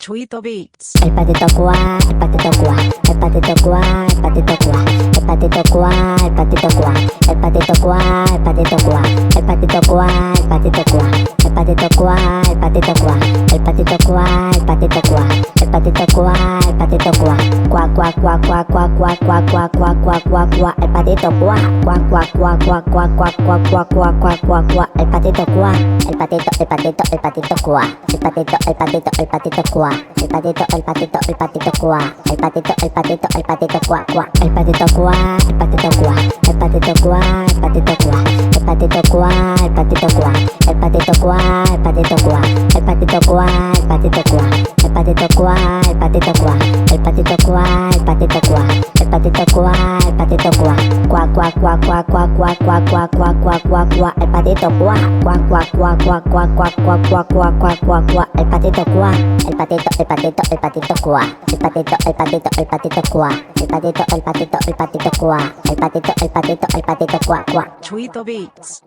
Chuito Beats. El patito cuá, el patito cuá, el patito cuá, el patito cuá, el patito cuá, el patito cuá, el patito cuá, el patito cuá, el patito cuá, el patito cuá, el patito cuá, el patito cuá, el patito cuá, el patito cuá, el patito cuá, el patito cuá, cuá cuá cuá cuá cuá cuá cuá cuá cuá cuá cuá cuá, el patito cuá, cuá cuá cuá cuá cuá cuá cuá cuá cuá cuá cuá cuá, el patito cuá, el patito cuá, el patito cuá, el patito cuá, el patito cuá cuá, el patito cuá, el patito cuá, el patito cuá, el patito cuá, el patito cuá, el patito cuá, el patito cuá, el patito cuá, el patito cuá, el patito cuá, el patito cuá, el patito cuá, el patito cuá, el patito cuá, el patito cuá, el patito cuá, cuá cuá cuá cuá cuá cuá cuá cuá cuá cuá cuá cuá, el patito cuá, cuá cuá cuá cuá cuá cuá cuá cuá cuá cuá cuá cuá, el patito cuá, el patito cuá, el patito cuá, el patito cuá, el patito cuá, cuá cuá. Chuito Beats.